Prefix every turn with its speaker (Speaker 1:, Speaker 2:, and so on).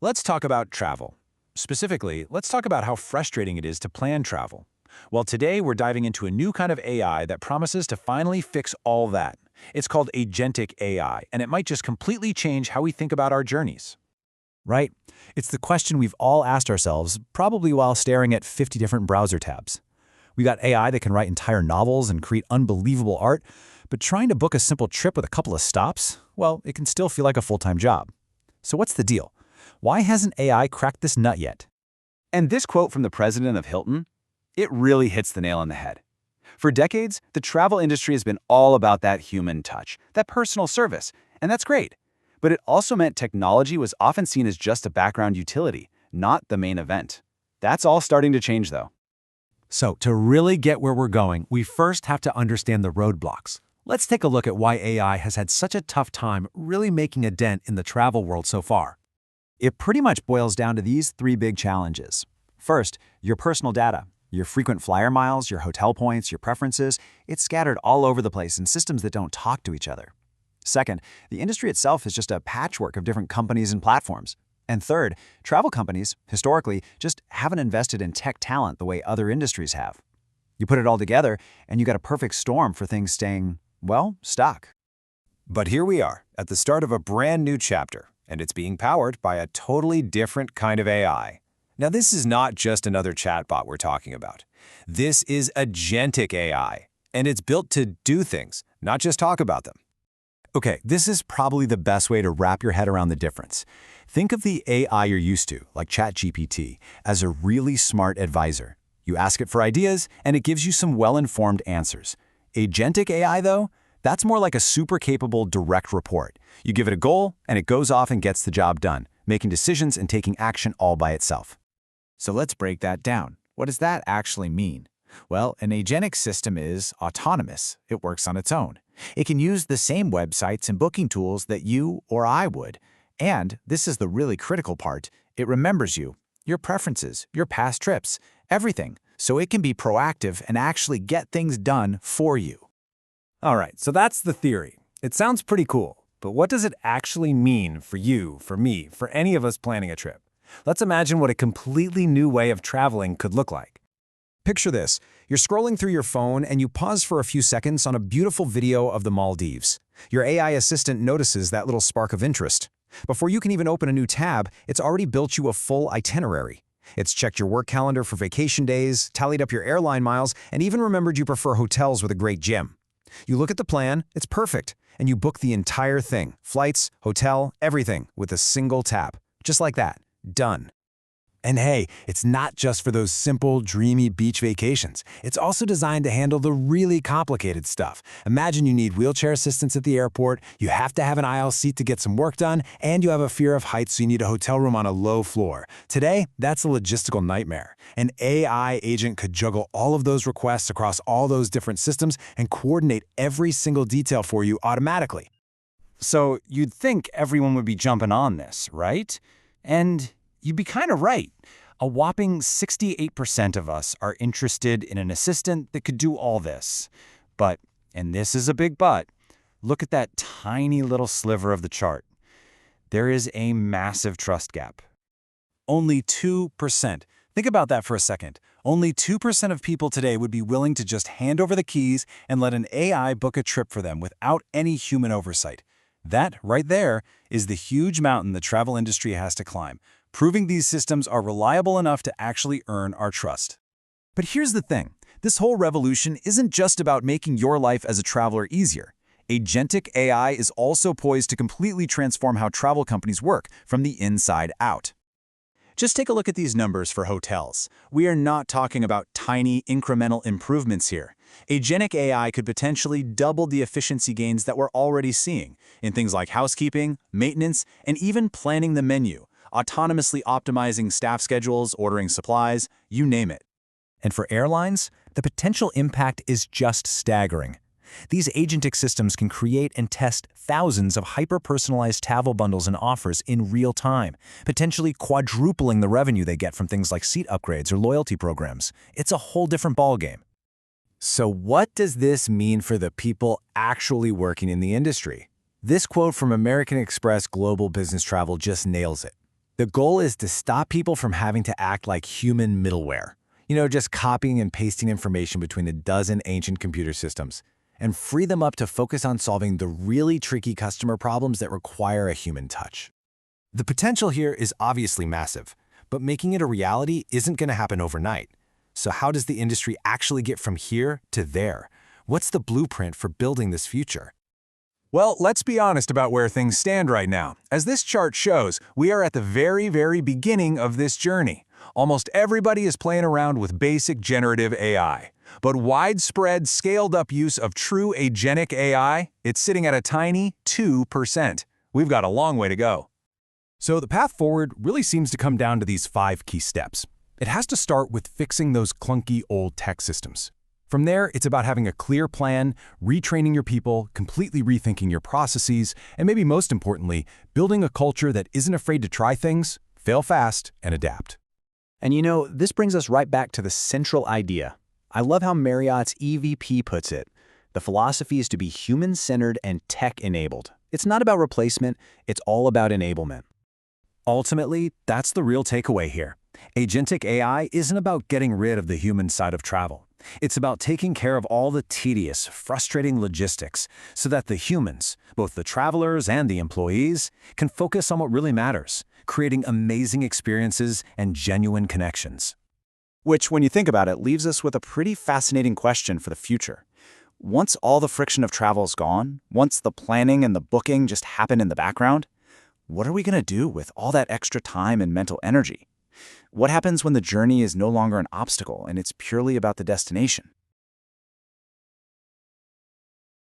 Speaker 1: Let's talk about travel. Specifically, let's talk about how frustrating it is to plan travel. Well, today we're diving into a new kind of AI that promises to finally fix all that. It's called Agentic AI, and it might just completely change how we think about our journeys.
Speaker 2: Right? It's the question we've all asked ourselves, probably while staring at 50 different browser tabs. We got AI that can write entire novels and create unbelievable art, but trying to book a simple trip with a couple of stops, well, it can still feel like a full-time job. So what's the deal? Why hasn't AI cracked this nut yet?
Speaker 3: And this quote from the president of Hilton, it really hits the nail on the head. For decades, the travel industry has been all about that human touch, that personal service, and that's great. But it also meant technology was often seen as just a background utility, not the main event. That's all starting to change, though.
Speaker 2: So to really get where we're going, we first have to understand the roadblocks. Let's take a look at why AI has had such a tough time really making a dent in the travel world so far. It pretty much boils down to these three big challenges. First, your personal data. Your frequent flyer miles, your hotel points, your preferences, it's scattered all over the place in systems that don't talk to each other. Second, the industry itself is just a patchwork of different companies and platforms. And third, travel companies, historically, just haven't invested in tech talent the way other industries have. You put it all together, and you got a perfect storm for things staying, well, stuck.
Speaker 1: But here we are, at the start of a brand new chapter, and it's being powered by a totally different kind of AI. Now, this is not just another chatbot we're talking about. This is Agentic AI, and it's built to do things, not just talk about them.
Speaker 2: Okay, this is probably the best way to wrap your head around the difference. Think of the AI you're used to, like ChatGPT, as a really smart advisor. You ask it for ideas, and it gives you some well-informed answers. Agentic AI, though, that's more like a super capable direct report. You give it a goal, and it goes off and gets the job done, making decisions and taking action all by itself.
Speaker 4: So let's break that down. What does that actually mean? Well, an agentic system is autonomous. It works on its own. It can use the same websites and booking tools that you or I would. And this is the really critical part. It remembers you, your preferences, your past trips, everything. So it can be proactive and actually get things done for you.
Speaker 1: All right, so that's the theory. It sounds pretty cool, but what does it actually mean for you, for me, for any of us planning a trip? Let's imagine what a completely new way of traveling could look like. Picture this. You're scrolling through your phone and you pause for a few seconds on a beautiful video of the Maldives. Your AI assistant notices that little spark of interest. Before you can even open a new tab, it's already built you a full itinerary. It's checked your work calendar for vacation days, tallied up your airline miles, and even remembered you prefer hotels with a great gym. You look at the plan, it's perfect, and you book the entire thing, flights, hotel, everything, with a single tap. Just like that. Done. And hey, it's not just for those simple, dreamy beach vacations. It's also designed to handle the really complicated stuff. Imagine you need wheelchair assistance at the airport, you have to have an aisle seat to get some work done, and you have a fear of heights so you need a hotel room on a low floor. Today, that's a logistical nightmare. An AI agent could juggle all of those requests across all those different systems and coordinate every single detail for you automatically. So you'd think everyone would be jumping on this, right? And you'd be kind of right. A whopping 68% of us are interested in an assistant that could do all this. But, and this is a big but, look at that tiny little sliver of the chart. There is a massive trust gap. Only 2%. Think about that for a second. Only 2% of people today would be willing to just hand over the keys and let an AI book a trip for them without any human oversight. That, right there, is the huge mountain the travel industry has to climb, proving these systems are reliable enough to actually earn our trust.
Speaker 2: But here's the thing. This whole revolution isn't just about making your life as a traveler easier. Agentic AI is also poised to completely transform how travel companies work from the inside out. Just take a look at these numbers for hotels. We are not talking about tiny, incremental improvements here. Agentic AI could potentially double the efficiency gains that we're already seeing in things like housekeeping, maintenance, and even planning the menu, autonomously optimizing staff schedules, ordering supplies, you name it. And for airlines, the potential impact is just staggering. These agentic systems can create and test thousands of hyper-personalized travel bundles and offers in real time, potentially quadrupling the revenue they get from things like seat upgrades or loyalty programs. It's a whole different ballgame.
Speaker 1: So what does this mean for the people actually working in the industry? This quote from American Express Global Business Travel just nails it. The goal is to stop people from having to act like human middleware, just copying and pasting information between a dozen ancient computer systems, and free them up to focus on solving the really tricky customer problems that require a human touch. The potential here is obviously massive, but making it a reality isn't going to happen overnight. So how does the industry actually get from here to there? What's the blueprint for building this future? Well, let's be honest about where things stand right now. As this chart shows, we are at the very, very beginning of this journey. Almost everybody is playing around with basic generative AI. But widespread, scaled-up use of true agentic AI, it's sitting at a tiny 2%. We've got a long way to go. So the path forward really seems to come down to these 5 key steps. It has to start with fixing those clunky old tech systems. From there, it's about having a clear plan, retraining your people, completely rethinking your processes, and maybe most importantly, building a culture that isn't afraid to try things, fail fast, and adapt.
Speaker 4: And this brings us right back to the central idea. I love how Marriott's EVP puts it. The philosophy is to be human-centered and tech-enabled. It's not about replacement, it's all about enablement.
Speaker 1: Ultimately, that's the real takeaway here. Agentic AI isn't about getting rid of the human side of travel. It's about taking care of all the tedious, frustrating logistics so that the humans, both the travelers and the employees, can focus on what really matters, creating amazing experiences and genuine connections.
Speaker 3: Which, when you think about it, leaves us with a pretty fascinating question for the future. Once all the friction of travel is gone, once the planning and the booking just happen in the background, what are we going to do with all that extra time and mental energy? What happens when the journey is no longer an obstacle and it's purely about the destination?